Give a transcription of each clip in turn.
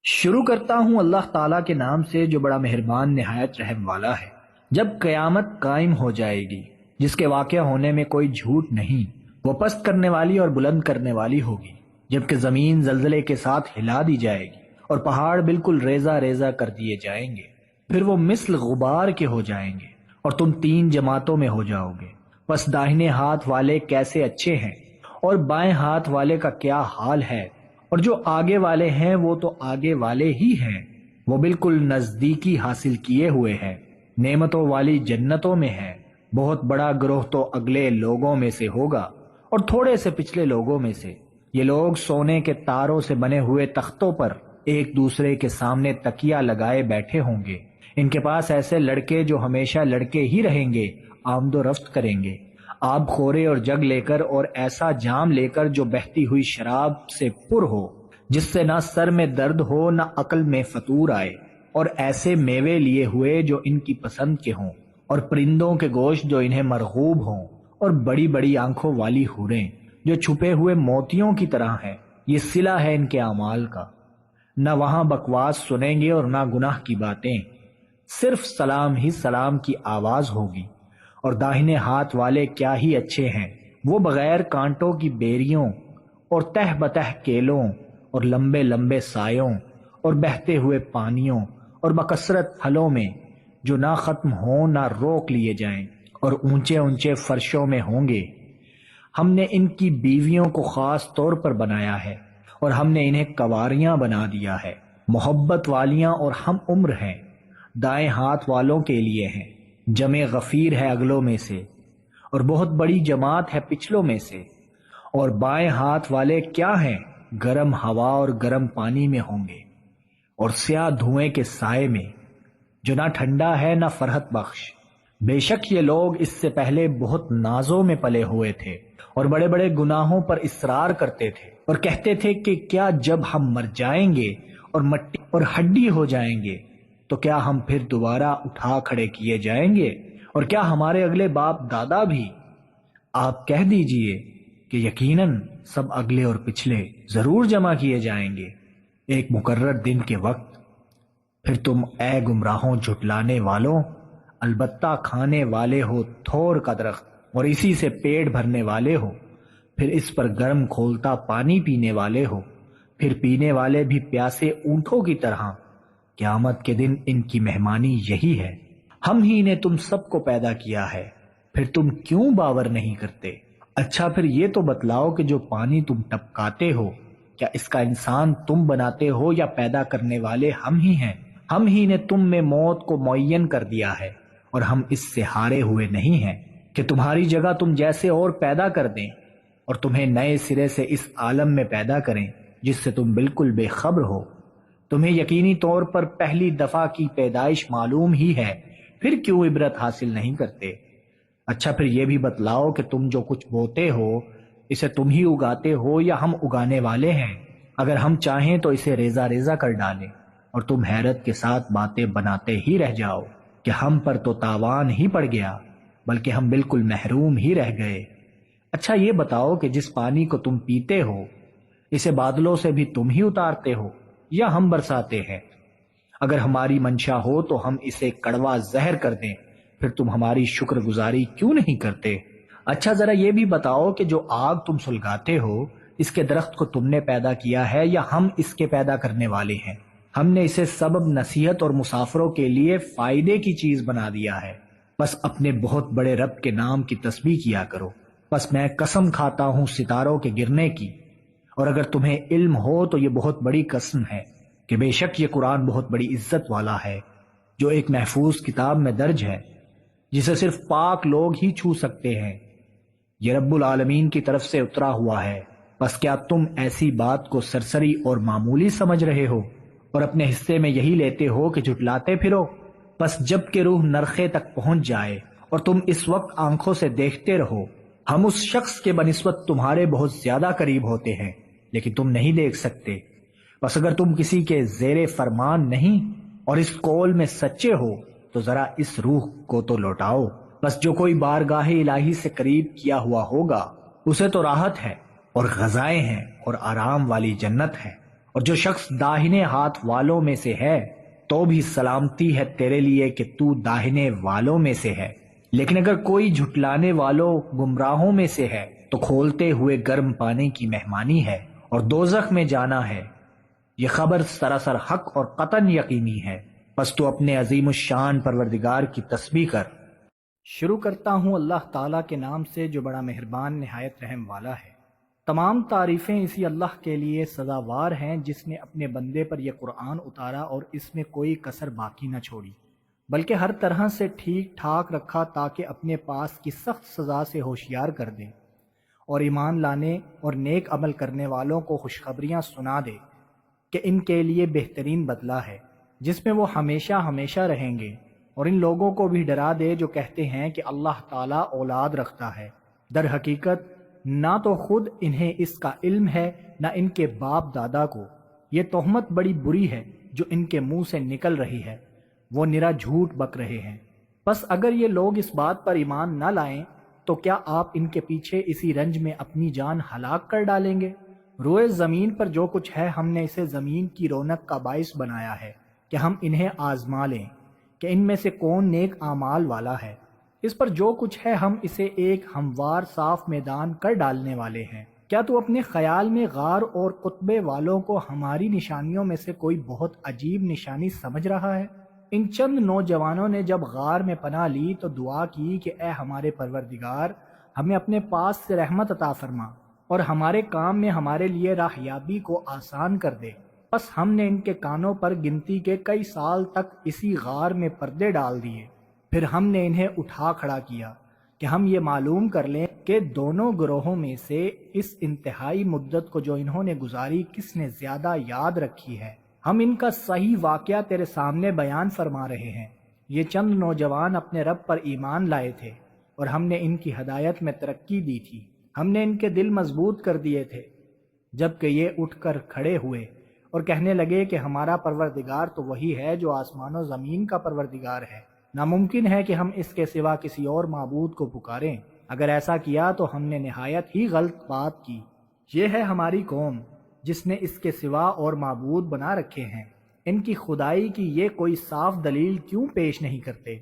شروع کرتا ہوں اللہ تعالیٰ کے نام سے جو بڑا مہربان نہایت رحم والا ہے۔ جب قیامت قائم ہو جائے گی جس کے واقع ہونے میں کوئی جھوٹ نہیں، وہ پست کرنے والی اور بلند کرنے والی ہوگی، جبکہ زمین زلزلے کے ساتھ ہلا دی جائے گی اور پہاڑ بالکل ریزہ ریزہ کر دیے جائیں گے، پھر وہ مثل غبار کے ہو جائیں گے اور تم تین جماعتوں میں ہو جاؤ گے۔ بس داہنے ہاتھ والے کیسے اچھے ہیں اور بائیں ہاتھ والے کا کیا حال ہے، اور جو آگے والے ہیں وہ تو آگے والے ہی ہیں، وہ بالکل نزدیکی حاصل کیے ہوئے ہیں، نعمتوں والی جنتوں میں ہیں۔ بہت بڑا گروہ تو اگلے لوگوں میں سے ہوگا اور تھوڑے سے پچھلے لوگوں میں سے۔ یہ لوگ سونے کے تاروں سے بنے ہوئے تختوں پر ایک دوسرے کے سامنے تکیہ لگائے بیٹھے ہوں گے۔ ان کے پاس ایسے لڑکے جو ہمیشہ لڑکے ہی رہیں گے آمد و رفت کریں گے، آب خورے اور جگ لے کر اور ایسا جام لے کر جو بہتی ہوئی شراب سے پر ہو، جس سے نہ سر میں درد ہو نہ عقل میں فطور آئے، اور ایسے میوے لیے ہوئے جو ان کی پسند کے ہوں، اور پرندوں کے گوشت جو انہیں مرغوب ہوں، اور بڑی بڑی آنکھوں والی حوریں جو چھپے ہوئے موتیوں کی طرح ہیں۔ یہ صلہ ہے ان کے اعمال کا۔ نہ وہاں بکواس سنیں گے اور نہ گناہ کی باتیں، صرف سلام ہی سلام کی آواز ہوگی۔ اور داہنے ہاتھ والے کیا ہی اچھے ہیں، وہ بغیر کانٹوں کی بیریوں اور تہ بتہ کیلوں اور لمبے لمبے سایوں اور بہتے ہوئے پانیوں اور بکثرت پھلوں میں جو نہ ختم ہوں نہ روک لیے جائیں، اور اونچے اونچے فرشوں میں ہوں گے۔ ہم نے ان کی بیویوں کو خاص طور پر بنایا ہے اور ہم نے انہیں کنواریاں بنا دیا ہے، محبت والیاں اور ہم عمر ہیں۔ دائیں ہاتھ والوں کے لیے ہیں، جمع غفیر ہے اگلوں میں سے، اور بہت بڑی جماعت ہے پچھلوں میں سے۔ اور بائیں ہاتھ والے کیا ہیں؟ گرم ہوا اور گرم پانی میں ہوں گے، اور سیاہ دھوئیں کے سائے میں جو نہ ٹھنڈا ہے نہ فرحت بخش۔ بے شک یہ لوگ اس سے پہلے بہت نازوں میں پلے ہوئے تھے اور بڑے بڑے گناہوں پر اصرار کرتے تھے، اور کہتے تھے کہ کیا جب ہم مر جائیں گے اور مٹی اور ہڈی ہو جائیں گے تو کیا ہم پھر دوبارہ اٹھا کھڑے کیے جائیں گے، اور کیا ہمارے اگلے باپ دادا بھی؟ آپ کہہ دیجئے کہ یقیناً سب اگلے اور پچھلے ضرور جمع کیے جائیں گے ایک مقرر دن کے وقت۔ پھر تم اے گمراہوں جھٹلانے والوں، البتہ کھانے والے ہو تھور کا درخت اور اسی سے پیٹ بھرنے والے ہو، پھر اس پر گرم کھولتا پانی پینے والے ہو، پھر پینے والے بھی پیاسے اونٹوں کی طرح۔ قیامت کے دن ان کی مہمانی یہی ہے۔ ہم ہی نے تم سب کو پیدا کیا ہے، پھر تم کیوں باور نہیں کرتے؟ اچھا پھر یہ تو بتلاؤ کہ جو پانی تم ٹپکاتے ہو، کیا اس کا انسان تم بناتے ہو یا پیدا کرنے والے ہم ہی ہیں؟ ہم ہی نے تم میں موت کو معین کر دیا ہے، اور ہم اس سے ہارے ہوئے نہیں ہیں کہ تمہاری جگہ تم جیسے اور پیدا کر دیں اور تمہیں نئے سرے سے اس عالم میں پیدا کریں جس سے تم بالکل بے خبر ہو۔ تمہیں یقینی طور پر پہلی دفعہ کی پیدائش معلوم ہی ہے، پھر کیوں عبرت حاصل نہیں کرتے؟ اچھا پھر یہ بھی بتلاؤ کہ تم جو کچھ بوتے ہو اسے تم ہی اگاتے ہو یا ہم اگانے والے ہیں؟ اگر ہم چاہیں تو اسے ریزہ ریزہ کر ڈالیں اور تم حیرت کے ساتھ باتیں بناتے ہی رہ جاؤ کہ ہم پر تو تاوان ہی پڑ گیا، بلکہ ہم بالکل محروم ہی رہ گئے۔ اچھا یہ بتاؤ کہ جس پانی کو تم پیتے ہو اسے بادلوں سے بھی تم ہی اتارتے ہو یا ہم برساتے ہیں؟ اگر ہماری منشا ہو تو ہم اسے کڑوا زہر کر دیں، پھر تم ہماری شکر گزاری کیوں نہیں کرتے؟ اچھا ذرا یہ بھی بتاؤ کہ جو آگ تم سلگاتے ہو اس کے درخت کو تم نے پیدا کیا ہے یا ہم اس کے پیدا کرنے والے ہیں؟ ہم نے اسے سبب نصیحت اور مسافروں کے لیے فائدے کی چیز بنا دیا ہے۔ بس اپنے بہت بڑے رب کے نام کی تسبیح کیا کرو۔ بس میں قسم کھاتا ہوں ستاروں کے گرنے کی، اور اگر تمہیں علم ہو تو یہ بہت بڑی قسم ہے کہ بے شک یہ قرآن بہت بڑی عزت والا ہے، جو ایک محفوظ کتاب میں درج ہے جسے صرف پاک لوگ ہی چھو سکتے ہیں۔ یہ رب العالمین کی طرف سے اترا ہوا ہے۔ بس کیا تم ایسی بات کو سرسری اور معمولی سمجھ رہے ہو اور اپنے حصے میں یہی لیتے ہو کہ جھٹلاتے پھرو؟ بس جب کہ روح نرخے تک پہنچ جائے اور تم اس وقت آنکھوں سے دیکھتے رہو، ہم اس شخص کے بنسبت تمہارے بہت زیادہ قریب ہوتے ہیں لیکن تم نہیں دیکھ سکتے۔ بس اگر تم کسی کے زیر فرمان نہیں اور اس قول میں سچے ہو تو ذرا اس روح کو تو لوٹاؤ۔ بس جو کوئی بارگاہ الہی سے قریب کیا ہوا ہوگا اسے تو راحت ہے اور غذائیں ہیں اور آرام والی جنت ہے، اور جو شخص داہنے ہاتھ والوں میں سے ہے تو بھی سلامتی ہے تیرے لیے کہ تو داہنے والوں میں سے ہے، لیکن اگر کوئی جھٹلانے والوں گمراہوں میں سے ہے تو کھولتے ہوئے گرم پانی کی مہمانی ہے اور دوزخ میں جانا ہے۔ یہ خبر سراسر حق اور قطعاً یقینی ہے، پس تو اپنے عظیم الشان پروردگار کی تسبیح کر۔ شروع کرتا ہوں اللہ تعالیٰ کے نام سے جو بڑا مہربان نہایت رحم والا ہے۔ تمام تعریفیں اسی اللہ کے لیے سزاوار ہیں جس نے اپنے بندے پر یہ قرآن اتارا اور اس میں کوئی کسر باقی نہ چھوڑی، بلکہ ہر طرح سے ٹھیک ٹھاک رکھا تاکہ اپنے پاس کی سخت سزا سے ہوشیار کر دے اور ایمان لانے اور نیک عمل کرنے والوں کو خوشخبریاں سنا دے کہ ان کے لیے بہترین بدلہ ہے جس میں وہ ہمیشہ ہمیشہ رہیں گے، اور ان لوگوں کو بھی ڈرا دے جو کہتے ہیں کہ اللہ تعالیٰ اولاد رکھتا ہے، در حقیقت نہ تو خود انہیں اس کا علم ہے نہ ان کے باپ دادا کو۔ یہ تہمت بڑی بری ہے جو ان کے منہ سے نکل رہی ہے، وہ نرا جھوٹ بک رہے ہیں۔ بس اگر یہ لوگ اس بات پر ایمان نہ لائیں تو کیا آپ ان کے پیچھے اسی رنج میں اپنی جان ہلاک کر ڈالیں گے؟ روئے زمین پر جو کچھ ہے ہم نے اسے زمین کی رونق کا باعث بنایا ہے کہ ہم انہیں آزما لیں کہ ان میں سے کون نیک اعمال والا ہے۔ اس پر جو کچھ ہے ہم اسے ایک ہموار صاف میدان کر ڈالنے والے ہیں۔ کیا تو اپنے خیال میں غار اور قطبے والوں کو ہماری نشانیوں میں سے کوئی بہت عجیب نشانی سمجھ رہا ہے؟ ان چند نوجوانوں نے جب غار میں پناہ لی تو دعا کی کہ اے ہمارے پروردگار، ہمیں اپنے پاس سے رحمت عطا فرما اور ہمارے کام میں ہمارے لیے راہیابی کو آسان کر دے۔ بس ہم نے ان کے کانوں پر گنتی کے کئی سال تک اسی غار میں پردے ڈال دیے، پھر ہم نے انہیں اٹھا کھڑا کیا کہ ہم یہ معلوم کر لیں کہ دونوں گروہوں میں سے اس انتہائی مدت کو جو انہوں نے گزاری کس نے زیادہ یاد رکھی ہے۔ ہم ان کا صحیح واقعہ تیرے سامنے بیان فرما رہے ہیں۔ یہ چند نوجوان اپنے رب پر ایمان لائے تھے اور ہم نے ان کی ہدایت میں ترقی دی تھی، ہم نے ان کے دل مضبوط کر دیے تھے، جبکہ یہ اٹھ کر کھڑے ہوئے اور کہنے لگے کہ ہمارا پروردگار تو وہی ہے جو آسمان و زمین کا پروردگار ہے، ناممکن ہے کہ ہم اس کے سوا کسی اور معبود کو پکاریں، اگر ایسا کیا تو ہم نے نہایت ہی غلط بات کی۔ یہ ہے ہماری قوم جس نے اس کے سوا اور معبود بنا رکھے ہیں، ان کی خدائی کی یہ کوئی صاف دلیل کیوں پیش نہیں کرتے؟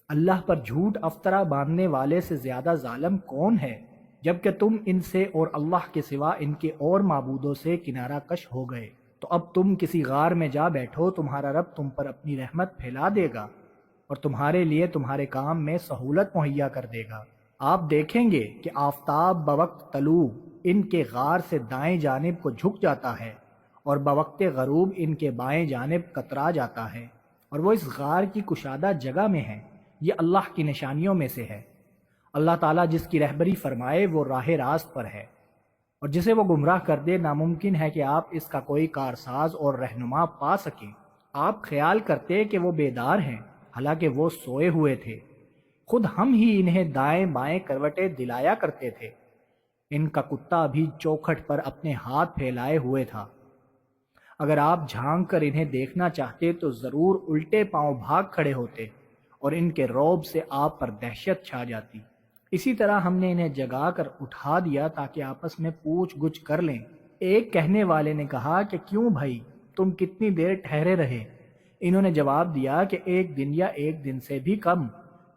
اللہ پر جھوٹ افطرا باندھنے والے سے زیادہ ظالم کون ہے؟ جبکہ تم ان سے اور اللہ کے سوا ان کے اور معبودوں سے کنارہ کش ہو گئے، تو اب تم کسی غار میں جا بیٹھو، تمہارا رب تم پر اپنی رحمت پھیلا دے گا اور تمہارے لیے تمہارے کام میں سہولت مہیا کر دے گا۔ آپ دیکھیں گے کہ آفتاب بوقت طلوع ان کے غار سے دائیں جانب کو جھک جاتا ہے اور بوقت غروب ان کے بائیں جانب کترا جاتا ہے، اور وہ اس غار کی کشادہ جگہ میں ہے۔ یہ اللہ کی نشانیوں میں سے ہے۔ اللہ تعالیٰ جس کی رہبری فرمائے وہ راہ راست پر ہے، اور جسے وہ گمراہ کر دے ناممکن ہے کہ آپ اس کا کوئی کارساز اور رہنما پا سکیں۔ آپ خیال کرتے کہ وہ بیدار ہیں، حالانکہ وہ سوئے ہوئے تھے، خود ہم ہی انہیں دائیں بائیں کروٹیں دلایا کرتے تھے۔ ان کا کتا بھی چوکھٹ پر اپنے ہاتھ پھیلائے ہوئے تھا، اگر آپ جھانک کر انہیں دیکھنا چاہتے تو ضرور الٹے پاؤں بھاگ کھڑے ہوتے اور ان کے رعب سے آپ پر دہشت چھا جاتی۔ اسی طرح ہم نے انہیں جگا کر اٹھا دیا تاکہ آپس میں پوچھ گچھ کر لیں۔ ایک کہنے والے نے کہا کہ کیوں بھائی، تم کتنی دیر ٹھہرے رہے؟ انہوں نے جواب دیا کہ 1 دن یا 1 دن سے بھی کم۔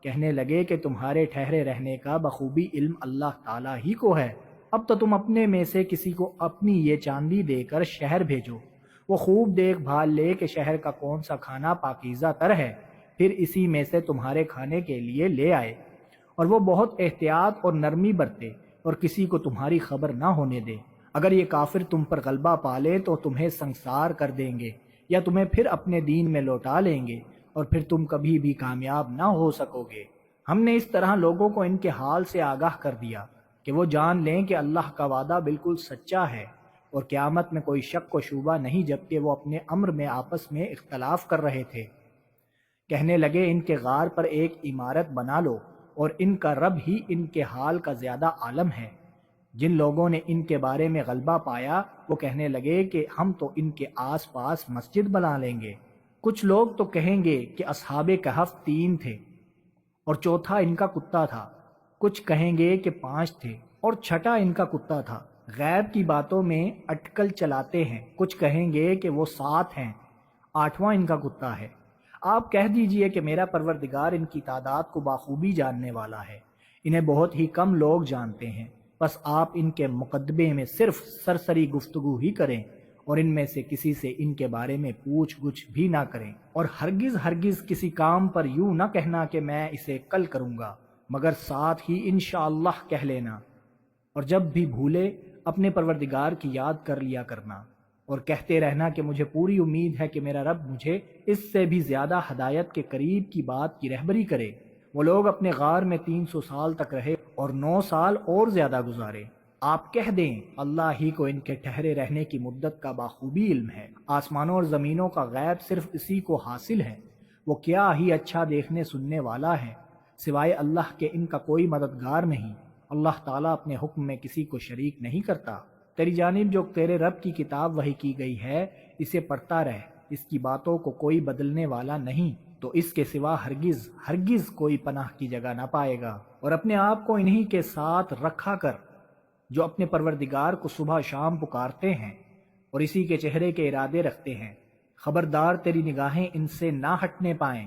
کہنے لگے کہ تمہارے ٹھہرے رہنے کا بخوبی علم اللہ تعالیٰ ہی کو ہے، اب تو تم اپنے میں سے کسی کو اپنی یہ چاندی دے کر شہر بھیجو، وہ خوب دیکھ بھال لے کہ شہر کا کون سا کھانا پاکیزہ تر ہے، پھر اسی میں سے تمہارے کھانے کے لیے لے آئے، اور وہ بہت احتیاط اور نرمی برتے اور کسی کو تمہاری خبر نہ ہونے دے۔ اگر یہ کافر تم پر غلبہ پالے تو تمہیں سنسار کر دیں گے یا تمہیں پھر اپنے دین میں لوٹا لیں گے، اور پھر تم کبھی بھی کامیاب نہ ہو سکو گے۔ ہم نے اس طرح لوگوں کو ان کے حال سے آگاہ کر دیا کہ وہ جان لیں کہ اللہ کا وعدہ بالکل سچا ہے اور قیامت میں کوئی شک و شبہ نہیں، جبکہ وہ اپنے امر میں آپس میں اختلاف کر رہے تھے۔ کہنے لگے ان کے غار پر ایک عمارت بنا لو، اور ان کا رب ہی ان کے حال کا زیادہ عالم ہے۔ جن لوگوں نے ان کے بارے میں غلبہ پایا وہ کہنے لگے کہ ہم تو ان کے آس پاس مسجد بنا لیں گے۔ کچھ لوگ تو کہیں گے کہ اصحاب کہف 3 تھے اور چوتھا ان کا کتا تھا، کچھ کہیں گے کہ 5 تھے اور چھٹا ان کا کتا تھا، غیب کی باتوں میں اٹکل چلاتے ہیں، کچھ کہیں گے کہ وہ 7 ہیں، 8واں ان کا کتا ہے۔ آپ کہہ دیجئے کہ میرا پروردگار ان کی تعداد کو بخوبی جاننے والا ہے، انہیں بہت ہی کم لوگ جانتے ہیں، بس آپ ان کے مقدمے میں صرف سرسری گفتگو ہی کریں اور ان میں سے کسی سے ان کے بارے میں پوچھ گچھ بھی نہ کریں، اور ہرگز ہرگز کسی کام پر یوں نہ کہنا کہ میں اسے کل کروں گا، مگر ساتھ ہی انشاءاللہ کہہ لینا، اور جب بھی بھولے اپنے پروردگار کی یاد کر لیا کرنا، اور کہتے رہنا کہ مجھے پوری امید ہے کہ میرا رب مجھے اس سے بھی زیادہ ہدایت کے قریب کی بات کی رہبری کرے۔ وہ لوگ اپنے غار میں 300 سال تک رہے اور 9 سال اور زیادہ گزارے۔ آپ کہہ دیں اللہ ہی کو ان کے ٹھہرے رہنے کی مدت کا بخوبی علم ہے، آسمانوں اور زمینوں کا غیب صرف اسی کو حاصل ہے، وہ کیا ہی اچھا دیکھنے سننے والا ہے، سوائے اللہ کے ان کا کوئی مددگار نہیں، اللہ تعالیٰ اپنے حکم میں کسی کو شریک نہیں کرتا۔ تیری جانب جو تیرے رب کی کتاب وحی کی گئی ہے اسے پڑھتا رہ، اس کی باتوں کو کوئی بدلنے والا نہیں، تو اس کے سوا ہرگز ہرگز کوئی پناہ کی جگہ نہ پائے گا، اور اپنے آپ کو انہی کے ساتھ رکھا کر جو اپنے پروردگار کو صبح شام پکارتے ہیں اور اسی کے چہرے کے ارادے رکھتے ہیں۔ خبردار تیری نگاہیں ان سے نہ ہٹنے پائیں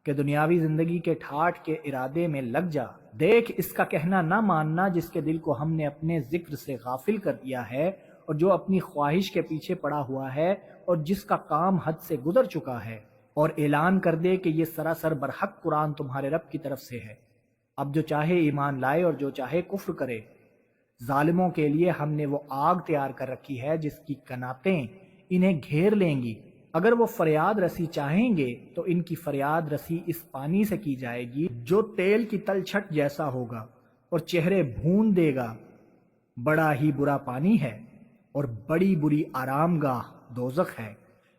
کہ دنیاوی زندگی کے ٹھاٹھ کے ارادے میں لگ جا۔ دیکھ اس کا کہنا نہ ماننا جس کے دل کو ہم نے اپنے ذکر سے غافل کر دیا ہے، اور جو اپنی خواہش کے پیچھے پڑا ہوا ہے اور جس کا کام حد سے گزر چکا ہے، اور اعلان کر دے کہ یہ سراسر برحق قرآن تمہارے رب کی طرف سے ہے۔ اب جو چاہے ایمان لائے اور جو چاہے کفر کرے۔ ظالموں کے لیے ہم نے وہ آگ تیار کر رکھی ہے جس کی کناتیں انہیں گھیر لیں گی، اگر وہ فریاد رسی چاہیں گے تو ان کی فریاد رسی اس پانی سے کی جائے گی جو تیل کی تلچھٹ جیسا ہوگا اور چہرے بھون دے گا۔ بڑا ہی برا پانی ہے اور بڑی بری آرام گاہ دوزخ ہے۔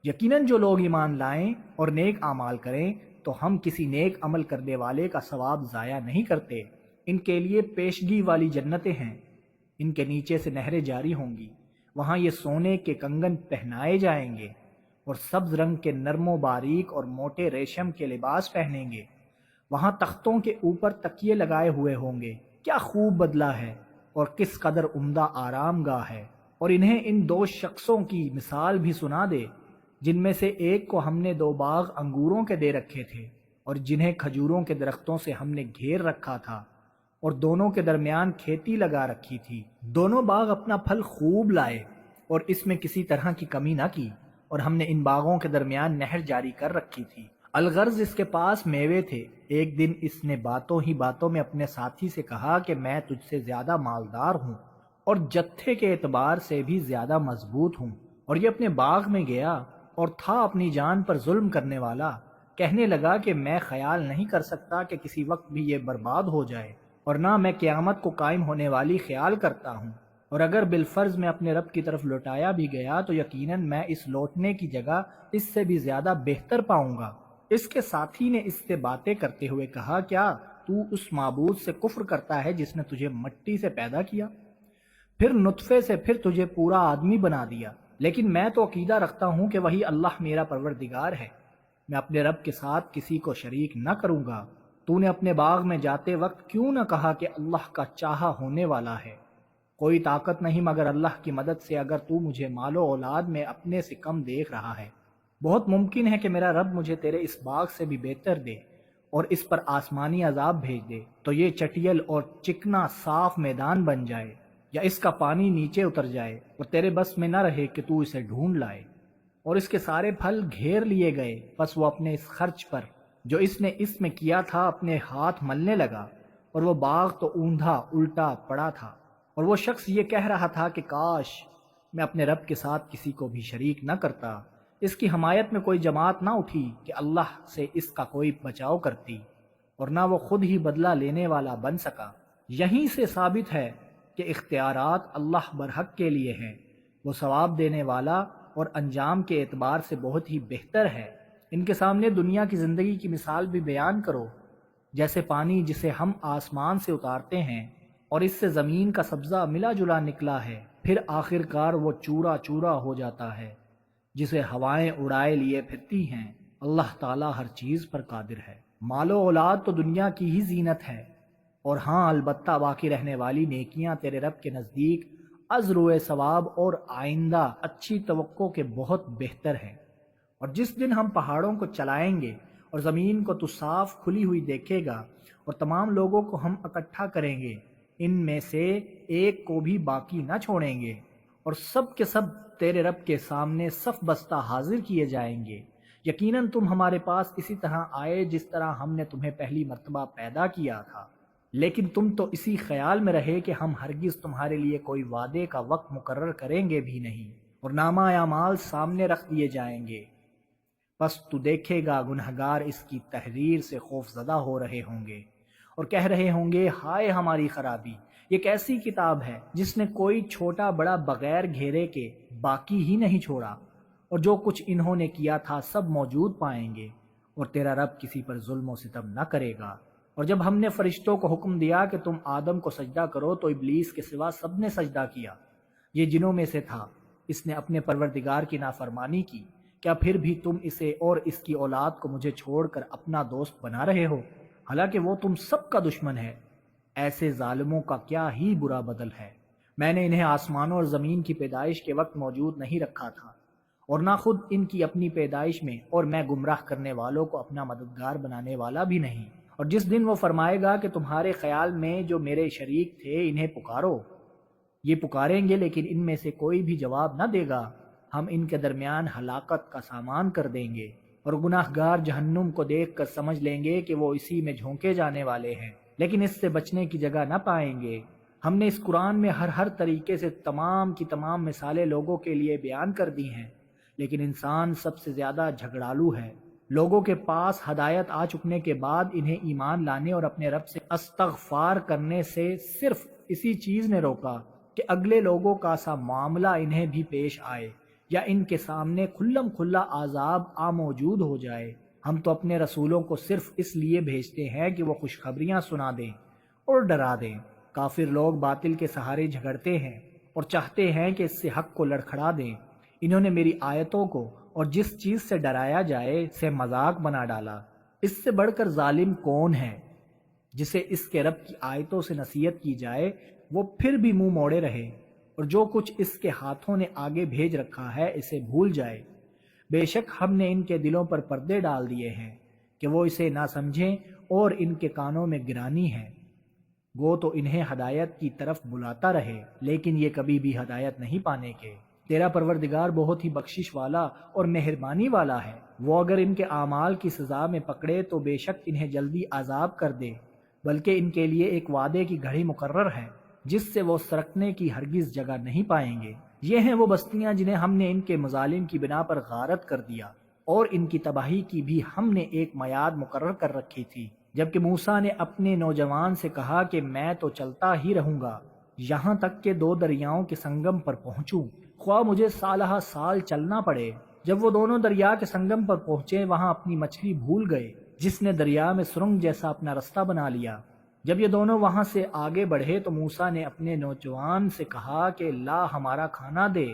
یقیناً جو لوگ ایمان لائیں اور نیک اعمال کریں تو ہم کسی نیک عمل کرنے والے کا ثواب ضائع نہیں کرتے۔ ان کے لیے پیشگی والی جنتیں ہیں، ان کے نیچے سے نہریں جاری ہوں گی، وہاں یہ سونے کے کنگن پہنائے جائیں گے اور سبز رنگ کے نرم و باریک اور موٹے ریشم کے لباس پہنیں گے، وہاں تختوں کے اوپر تکیے لگائے ہوئے ہوں گے۔ کیا خوب بدلہ ہے اور کس قدر عمدہ آرام گاہ ہے۔ اور انہیں ان 2 شخصوں کی مثال بھی سنا دے جن میں سے ایک کو ہم نے 2 باغ انگوروں کے دے رکھے تھے اور جنہیں کھجوروں کے درختوں سے ہم نے گھیر رکھا تھا، اور دونوں کے درمیان کھیتی لگا رکھی تھی۔ دونوں باغ اپنا پھل خوب لائے اور اس میں کسی طرح کی کمی نہ کی، اور ہم نے ان باغوں کے درمیان نہر جاری کر رکھی تھی۔ الغرض اس کے پاس میوے تھے۔ ایک دن اس نے باتوں ہی باتوں میں اپنے ساتھی سے کہا کہ میں تجھ سے زیادہ مالدار ہوں اور جتھے کے اعتبار سے بھی زیادہ مضبوط ہوں، اور یہ اپنے باغ میں گیا اور تھا اپنی جان پر ظلم کرنے والا۔ کہنے لگا کہ میں خیال نہیں کر سکتا کہ کسی وقت بھی یہ برباد ہو جائے، اور نہ میں قیامت کو قائم ہونے والی خیال کرتا ہوں، اور اگر بالفرض میں اپنے رب کی طرف لوٹایا بھی گیا تو یقیناً میں اس لوٹنے کی جگہ اس سے بھی زیادہ بہتر پاؤں گا۔ اس کے ساتھی نے اس سے باتیں کرتے ہوئے کہا، کیا تو اس معبود سے کفر کرتا ہے جس نے تجھے مٹی سے پیدا کیا، پھر نطفے سے، پھر تجھے پورا آدمی بنا دیا؟ لیکن میں تو عقیدہ رکھتا ہوں کہ وہی اللہ میرا پروردگار ہے، میں اپنے رب کے ساتھ کسی کو شریک نہ کروں گا۔ تو نے اپنے باغ میں جاتے وقت کیوں نہ کہا کہ اللہ کا چاہا ہونے والا ہے؟ کوئی طاقت نہیں مگر اللہ کی مدد سے، اگر تو مجھے مال و اولاد میں اپنے سے کم دیکھ رہا ہے، بہت ممکن ہے کہ میرا رب مجھے تیرے اس باغ سے بھی بہتر دے اور اس پر آسمانی عذاب بھیج دے، تو یہ چٹیل اور چکنا صاف میدان بن جائے، یا اس کا پانی نیچے اتر جائے اور تیرے بس میں نہ رہے کہ تو اسے ڈھونڈ لائے۔ اور اس کے سارے پھل گھیر لیے گئے، بس وہ اپنے اس خرچ پر جو اس نے اس میں کیا تھا اپنے ہاتھ ملنے لگا، اور وہ باغ تو اوندھا الٹا پڑا تھا، اور وہ شخص یہ کہہ رہا تھا کہ کاش میں اپنے رب کے ساتھ کسی کو بھی شریک نہ کرتا۔ اس کی حمایت میں کوئی جماعت نہ اٹھی کہ اللہ سے اس کا کوئی بچاؤ کرتی، اور نہ وہ خود ہی بدلہ لینے والا بن سکا۔ یہیں سے ثابت ہے کہ اختیارات اللہ برحق کے لیے ہیں، وہ ثواب دینے والا اور انجام کے اعتبار سے بہت ہی بہتر ہے۔ ان کے سامنے دنیا کی زندگی کی مثال بھی بیان کرو، جیسے پانی جسے ہم آسمان سے اتارتے ہیں اور اس سے زمین کا سبزہ ملا جلا نکلا ہے، پھر آخر کار وہ چورا چورا ہو جاتا ہے، جسے ہوائیں اڑائے لیے پھرتی ہیں۔ اللہ تعالیٰ ہر چیز پر قادر ہے۔ مال و اولاد تو دنیا کی ہی زینت ہے، اور ہاں البتہ باقی رہنے والی نیکیاں تیرے رب کے نزدیک ازروئے ثواب اور آئندہ اچھی توقع کے بہت بہتر ہے۔ اور جس دن ہم پہاڑوں کو چلائیں گے اور زمین کو تو صاف کھلی ہوئی دیکھے گا اور تمام لوگوں کو ہم اکٹھا کریں گے، ان میں سے ایک کو بھی باقی نہ چھوڑیں گے، اور سب کے سب تیرے رب کے سامنے صف بستہ حاضر کیے جائیں گے۔ یقیناً تم ہمارے پاس اسی طرح آئے جس طرح ہم نے تمہیں پہلی مرتبہ پیدا کیا تھا، لیکن تم تو اسی خیال میں رہے کہ ہم ہرگز تمہارے لیے کوئی وعدے کا وقت مقرر کریں گے بھی نہیں، اور نامہ اعمال سامنے رکھ دیے جائیں گے۔ پس تو دیکھے گا گنہگار اس کی تحریر سے خوف زدہ ہو رہے ہوں گے اور کہہ رہے ہوں گے، ہائے ہماری خرابی، یہ کیسی کتاب ہے جس نے کوئی چھوٹا بڑا بغیر گھیرے کے باقی ہی نہیں چھوڑا، اور جو کچھ انہوں نے کیا تھا سب موجود پائیں گے، اور تیرا رب کسی پر ظلم و ستم نہ کرے گا۔ اور جب ہم نے فرشتوں کو حکم دیا کہ تم آدم کو سجدہ کرو تو ابلیس کے سوا سب نے سجدہ کیا، یہ جنوں میں سے تھا، اس نے اپنے پروردگار کی نافرمانی کی، کیا پھر بھی تم اسے اور اس کی اولاد کو مجھے چھوڑ کر اپنا دوست بنا رہے ہو، حالانکہ وہ تم سب کا دشمن ہے؟ ایسے ظالموں کا کیا ہی برا بدل ہے۔ میں نے انہیں آسمانوں اور زمین کی پیدائش کے وقت موجود نہیں رکھا تھا، اور نہ خود ان کی اپنی پیدائش میں، اور میں گمراہ کرنے والوں کو اپنا مددگار بنانے والا بھی نہیں۔ اور جس دن وہ فرمائے گا کہ تمہارے خیال میں جو میرے شریک تھے انہیں پکارو، یہ پکاریں گے لیکن ان میں سے کوئی بھی جواب نہ دے گا، ہم ان کے درمیان ہلاکت کا سامان کر دیں گے، اور گناہ گار جہنم کو دیکھ کر سمجھ لیں گے کہ وہ اسی میں جھونکے جانے والے ہیں، لیکن اس سے بچنے کی جگہ نہ پائیں گے۔ ہم نے اس قرآن میں ہر طریقے سے تمام کی تمام مثالیں لوگوں کے لیے بیان کر دی ہیں، لیکن انسان سب سے زیادہ جھگڑالو ہے۔ لوگوں کے پاس ہدایت آ چکنے کے بعد انہیں ایمان لانے اور اپنے رب سے استغفار کرنے سے صرف اسی چیز نے روکا کہ اگلے لوگوں کا سا معاملہ انہیں بھی پیش آئے، یا ان کے سامنے کھلم کھلا عذاب موجود ہو جائے۔ ہم تو اپنے رسولوں کو صرف اس لیے بھیجتے ہیں کہ وہ خوشخبریاں سنا دیں اور ڈرا دیں۔ کافر لوگ باطل کے سہارے جھگڑتے ہیں اور چاہتے ہیں کہ اس سے حق کو لڑکھڑا دیں۔ انہوں نے میری آیتوں کو اور جس چیز سے ڈرایا جائے سے مذاق بنا ڈالا۔ اس سے بڑھ کر ظالم کون ہے جسے اس کے رب کی آیتوں سے نصیحت کی جائے وہ پھر بھی منہ موڑے رہے، اور جو کچھ اس کے ہاتھوں نے آگے بھیج رکھا ہے اسے بھول جائے۔ بے شک ہم نے ان کے دلوں پر پردے ڈال دیے ہیں کہ وہ اسے نہ سمجھیں، اور ان کے کانوں میں گرانی ہے، وہ تو انہیں ہدایت کی طرف بلاتا رہے لیکن یہ کبھی بھی ہدایت نہیں پانے کے۔ تیرا پروردگار بہت ہی بخشش والا اور مہربانی والا ہے، وہ اگر ان کے اعمال کی سزا میں پکڑے تو بے شک انہیں جلدی عذاب کر دے، بلکہ ان کے لیے ایک وعدے کی گھڑی مقرر ہے جس سے وہ سرکنے کی ہرگز جگہ نہیں پائیں گے۔ یہ ہیں وہ بستیاں جنہیں ہم نے ان کے مظالم کی بنا پر غارت کر دیا، اور ان کی تباہی کی بھی ہم نے ایک میعاد مقرر کر رکھی تھی۔ جبکہ موسیٰ نے اپنے نوجوان سے کہا کہ میں تو چلتا ہی رہوں گا یہاں تک کہ دو دریاؤں کے سنگم پر پہنچوں، خواہ مجھے سالہ سال چلنا پڑے۔ جب وہ دونوں دریا کے سنگم پر پہنچے وہاں اپنی مچھلی بھول گئے، جس نے دریا میں سرنگ جیسا اپنا رستہ بنا لیا۔ جب یہ دونوں وہاں سے آگے بڑھے تو موسیٰ نے اپنے نوجوان سے کہا کہ لا ہمارا کھانا دے،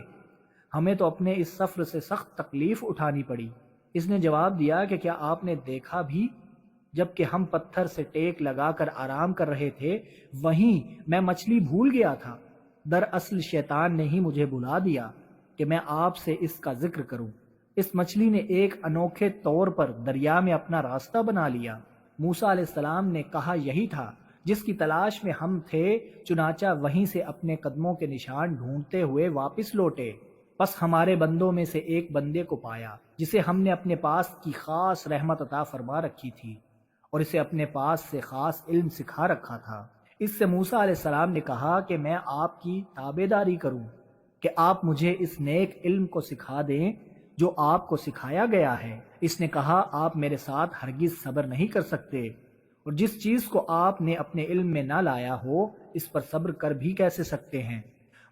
ہمیں تو اپنے اس سفر سے سخت تکلیف اٹھانی پڑی۔ اس نے جواب دیا کہ کیا آپ نے دیکھا بھی جبکہ ہم پتھر سے ٹیک لگا کر آرام کر رہے تھے وہیں میں مچھلی بھول گیا تھا۔ دراصل شیطان نے ہی مجھے بلا دیا کہ میں آپ سے اس کا ذکر کروں۔ اس مچھلی نے ایک انوکھے طور پر دریا میں اپنا راستہ بنا لیا۔ موسیٰ علیہ السلام نے کہا یہی تھا جس کی تلاش میں ہم تھے، چنانچہ وہیں سے اپنے قدموں کے نشان ڈھونڈتے ہوئے واپس لوٹے۔ پس ہمارے بندوں میں سے ایک بندے کو پایا جسے ہم نے اپنے پاس کی خاص رحمت عطا فرما رکھی تھی، اور اسے اپنے پاس سے خاص علم سکھا رکھا تھا۔ اس سے موسیٰ علیہ السلام نے کہا کہ میں آپ کی تابعداری کروں کہ آپ مجھے اس نیک علم کو سکھا دیں جو آپ کو سکھایا گیا ہے۔ اس نے کہا آپ میرے ساتھ ہرگز صبر نہیں کر سکتے، اور جس چیز کو آپ نے اپنے علم میں نہ لایا ہو اس پر صبر کر بھی کیسے سکتے ہیں؟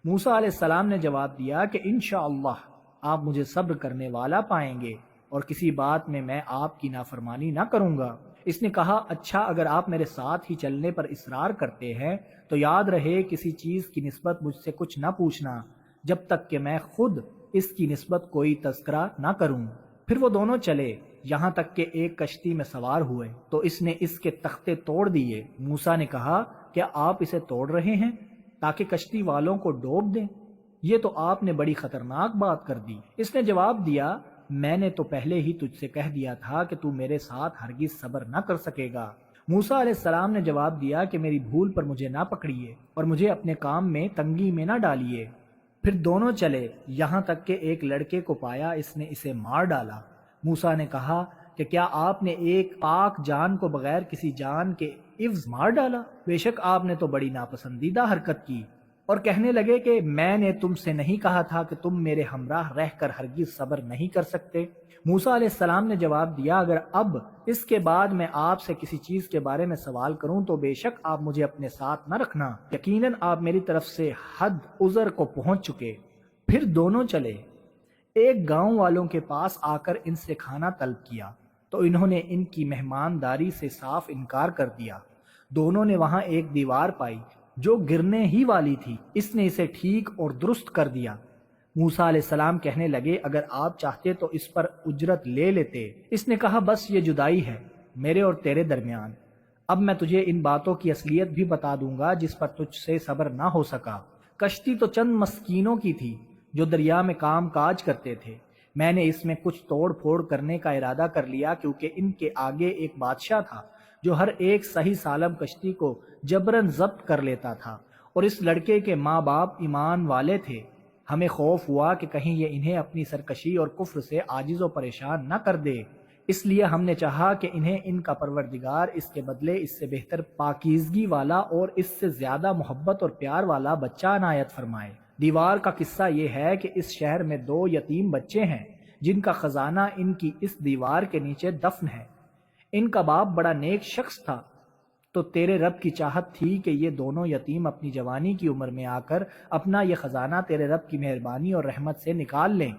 موسیٰ علیہ السلام نے جواب دیا کہ انشاءاللہ آپ مجھے صبر کرنے والا پائیں گے، اور کسی بات میں آپ کی نافرمانی نہ کروں گا۔ اس نے کہا اچھا اگر آپ میرے ساتھ ہی چلنے پر اصرار کرتے ہیں تو یاد رہے کسی چیز کی نسبت مجھ سے کچھ نہ پوچھنا جب تک کہ میں خود اس کی نسبت کوئی تذکرہ نہ کروں۔ پھر وہ دونوں چلے یہاں تک کہ ایک کشتی میں سوار ہوئے تو اس نے اس کے تختے توڑ دیے۔ موسیٰ نے کہا کیا آپ اسے توڑ رہے ہیں تاکہ کشتی والوں کو ڈوب دیں؟ یہ تو آپ نے بڑی خطرناک بات کر دی۔ اس نے جواب دیا، میں نے تو پہلے ہی تجھ سے کہہ دیا تھا کہ تو میرے ساتھ ہرگز صبر نہ کر سکے گا۔ موسیٰ علیہ السلام نے جواب دیا کہ میری بھول پر مجھے نہ پکڑیے اور مجھے اپنے کام میں تنگی میں نہ ڈالیے۔ پھر دونوں چلے یہاں تک کہ ایک لڑکے کو پایا، اس نے اسے مار ڈالا۔ موسیٰ نے کہا کہ کیا آپ نے ایک پاک جان کو بغیر کسی جان کے عوض مار ڈالا؟ بے شک آپ نے تو بڑی ناپسندیدہ حرکت کی۔ اور کہنے لگے کہ میں نے تم سے نہیں کہا تھا کہ تم میرے ہمراہ رہ کر ہرگز صبر نہیں کر سکتے؟ موسیٰ علیہ السلام نے جواب دیا، اگر اب اس کے بعد میں آپ سے کسی چیز کے بارے میں سوال کروں تو بے شک آپ مجھے اپنے ساتھ نہ رکھنا، یقیناً آپ میری طرف سے حد عذر کو پہنچ چکے۔ پھر دونوں چلے ایک گاؤں والوں کے پاس آ کر ان سے کھانا طلب کیا تو انہوں نے ان کی مہمانداری سے صاف انکار کر دیا۔ دونوں نے وہاں ایک دیوار پائی جو گرنے ہی والی تھی، اس نے اسے ٹھیک اور درست کر دیا۔ موسیٰ علیہ السلام کہنے لگے، اگر آپ چاہتے تو اس پر اجرت لے لیتے۔ اس نے کہا، بس یہ جدائی ہے میرے اور تیرے درمیان، اب میں تجھے ان باتوں کی اصلیت بھی بتا دوں گا جس پر تجھ سے صبر نہ ہو سکا۔ کشتی تو چند مسکینوں کی تھی جو دریا میں کام کاج کرتے تھے، میں نے اس میں کچھ توڑ پھوڑ کرنے کا ارادہ کر لیا کیونکہ ان کے آگے ایک بادشاہ تھا جو ہر ایک صحیح سالم کشتی کو جبراً ضبط کر لیتا تھا، اور اس لڑکے کے ماں باپ ایمان والے تھے۔ ہمیں خوف ہوا کہ کہیں یہ انہیں اپنی سرکشی اور کفر سے عاجز و پریشان نہ کر دے، اس لیے ہم نے چاہا کہ انہیں ان کا پروردگار اس کے بدلے اس سے بہتر پاکیزگی والا اور اس سے زیادہ محبت اور پیار والا بچہ عنایت فرمائے۔ دیوار کا قصہ یہ ہے کہ اس شہر میں 2 یتیم بچے ہیں جن کا خزانہ ان کی اس دیوار کے نیچے دفن ہے۔ ان کا باپ بڑا نیک شخص تھا، تو تیرے رب کی چاہت تھی کہ یہ دونوں یتیم اپنی جوانی کی عمر میں آ کر اپنا یہ خزانہ تیرے رب کی مہربانی اور رحمت سے نکال لیں۔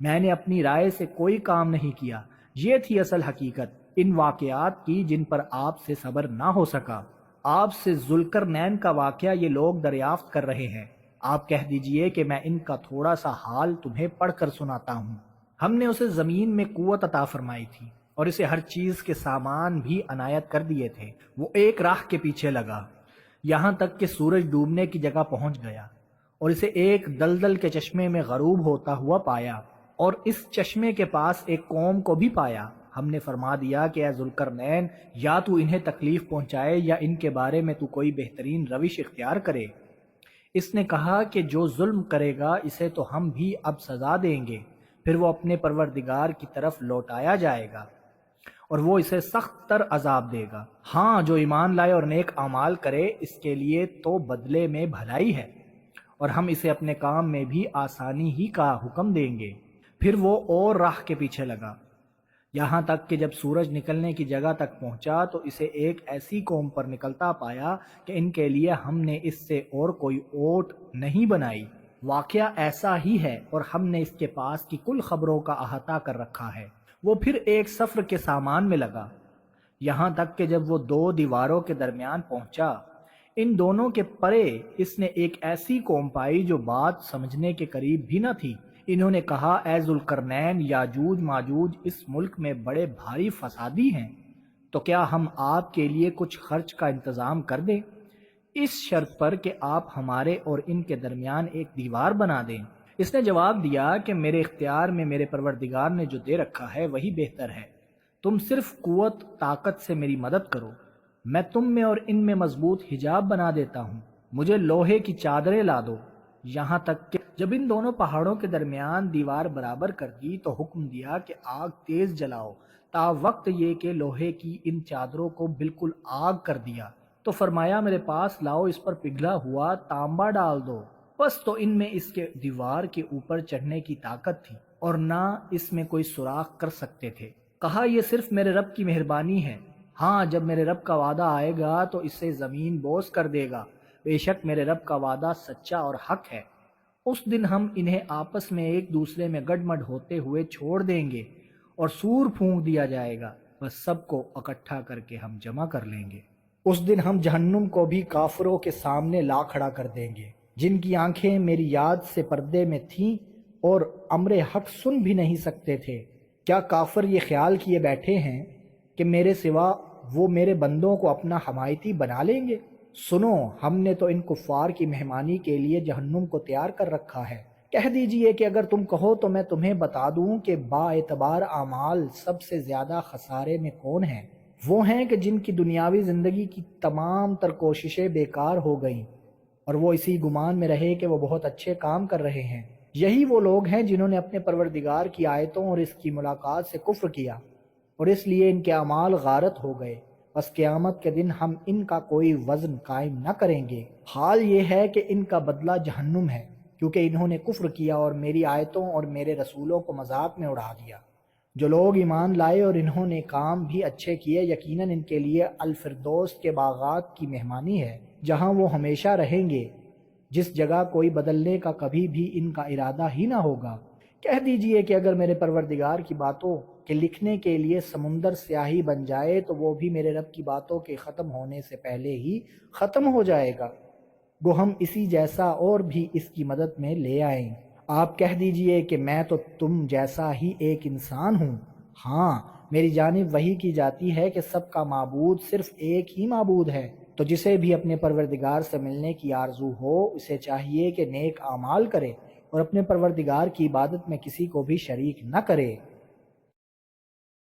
میں نے اپنی رائے سے کوئی کام نہیں کیا، یہ تھی اصل حقیقت ان واقعات کی جن پر آپ سے صبر نہ ہو سکا۔ آپ سے ذوالقرنین کا واقعہ یہ لوگ دریافت کر رہے ہیں، آپ کہہ دیجئے کہ میں ان کا تھوڑا سا حال تمہیں پڑھ کر سناتا ہوں۔ ہم نے اسے زمین میں قوت عطا فرمائی تھی اور اسے ہر چیز کے سامان بھی عنایت کر دیے تھے۔ وہ ایک راہ کے پیچھے لگا یہاں تک کہ سورج ڈوبنے کی جگہ پہنچ گیا، اور اسے ایک دلدل کے چشمے میں غروب ہوتا ہوا پایا، اور اس چشمے کے پاس ایک قوم کو بھی پایا۔ ہم نے فرما دیا کہ اے ذوالقرنین، یا تو انہیں تکلیف پہنچائے یا ان کے بارے میں تو کوئی بہترین روش اختیار کرے۔ اس نے کہا کہ جو ظلم کرے گا اسے تو ہم بھی اب سزا دیں گے، پھر وہ اپنے پروردگار کی طرف لوٹایا جائے گا اور وہ اسے سخت تر عذاب دے گا۔ ہاں، جو ایمان لائے اور نیک اعمال کرے اس کے لیے تو بدلے میں بھلائی ہے، اور ہم اسے اپنے کام میں بھی آسانی ہی کا حکم دیں گے۔ پھر وہ اور راہ کے پیچھے لگا یہاں تک کہ جب سورج نکلنے کی جگہ تک پہنچا تو اسے ایک ایسی قوم پر نکلتا پایا کہ ان کے لیے ہم نے اس سے اور کوئی اوٹ نہیں بنائی۔ واقعہ ایسا ہی ہے، اور ہم نے اس کے پاس کی کل خبروں کا احاطہ کر رکھا ہے۔ وہ پھر ایک سفر کے سامان میں لگا یہاں تک کہ جب وہ 2 دیواروں کے درمیان پہنچا، ان دونوں کے پرے اس نے ایک ایسی قوم پائی جو بات سمجھنے کے قریب بھی نہ تھی۔ انہوں نے کہا، اے ذوالقرنین، یاجوج ماجوج اس ملک میں بڑے بھاری فسادی ہیں، تو کیا ہم آپ کے لیے کچھ خرچ کا انتظام کر دیں، اس شرط پر کہ آپ ہمارے اور ان کے درمیان ایک دیوار بنا دیں؟ اس نے جواب دیا کہ میرے اختیار میں میرے پروردگار نے جو دے رکھا ہے وہی بہتر ہے، تم صرف قوت طاقت سے میری مدد کرو، میں تم میں اور ان میں مضبوط حجاب بنا دیتا ہوں، مجھے لوہے کی چادریں لا دو۔ یہاں تک کہ جب ان دونوں پہاڑوں کے درمیان دیوار برابر کر دی تو حکم دیا کہ آگ تیز جلاؤ، تا وقت یہ کہ لوہے کی ان چادروں کو بالکل آگ کر دیا۔ تو فرمایا، میرے پاس لاؤ اس پر پگھلا ہوا تانبا ڈال دو۔ بس تو ان میں اس کے دیوار کے اوپر چڑھنے کی طاقت تھی اور نہ اس میں کوئی سوراخ کر سکتے تھے۔ کہا، یہ صرف میرے رب کی مہربانی ہے، ہاں جب میرے رب کا وعدہ آئے گا تو اسے زمین بوس کر دے گا، بے شک میرے رب کا وعدہ سچا اور حق ہے۔ اس دن ہم انہیں آپس میں ایک دوسرے میں گڈمڈ ہوتے ہوئے چھوڑ دیں گے اور سور پھونک دیا جائے گا، بس سب کو اکٹھا کر کے ہم جمع کر لیں گے۔ اس دن ہم جہنم کو بھی کافروں کے سامنے لا کھڑا کر دیں گے، جن کی آنکھیں میری یاد سے پردے میں تھیں اور امر حق سن بھی نہیں سکتے تھے۔ کیا کافر یہ خیال کیے بیٹھے ہیں کہ میرے سوا وہ میرے بندوں کو اپنا حمایتی بنا لیں گے؟ سنو، ہم نے تو ان کفار کی مہمانی کے لیے جہنم کو تیار کر رکھا ہے۔ کہہ دیجئے کہ اگر تم کہو تو میں تمہیں بتا دوں کہ با اعتبار اعمال سب سے زیادہ خسارے میں کون ہیں۔ وہ ہیں کہ جن کی دنیاوی زندگی کی تمام تر کوششیں بیکار ہو گئیں اور وہ اسی گمان میں رہے کہ وہ بہت اچھے کام کر رہے ہیں۔ یہی وہ لوگ ہیں جنہوں نے اپنے پروردگار کی آیتوں اور اس کی ملاقات سے کفر کیا اور اس لیے ان کے اعمال غارت ہو گئے۔ بس قیامت کے دن ہم ان کا کوئی وزن قائم نہ کریں گے۔ حال یہ ہے کہ ان کا بدلہ جہنم ہے، کیونکہ انہوں نے کفر کیا اور میری آیتوں اور میرے رسولوں کو مذاق میں اڑا دیا۔ جو لوگ ایمان لائے اور انہوں نے کام بھی اچھے کیے، یقیناً ان کے لیے الفردوس کے باغات کی مہمانی ہے، جہاں وہ ہمیشہ رہیں گے، جس جگہ کوئی بدلنے کا کبھی بھی ان کا ارادہ ہی نہ ہوگا۔ کہہ دیجئے کہ اگر میرے پروردگار کی باتوں کے لکھنے کے لیے سمندر سیاہی بن جائے تو وہ بھی میرے رب کی باتوں کے ختم ہونے سے پہلے ہی ختم ہو جائے گا، گو ہم اسی جیسا اور بھی اس کی مدد میں لے آئیں۔ آپ کہہ دیجئے کہ میں تو تم جیسا ہی ایک انسان ہوں۔ ہاں، میری جانب وحی کی جاتی ہے کہ سب کا معبود صرف ایک ہی معبود ہے، تو جسے بھی اپنے پروردگار سے ملنے کی آرزو ہو اسے چاہیے کہ نیک اعمال کرے اور اپنے پروردگار کی عبادت میں کسی کو بھی شریک نہ کرے۔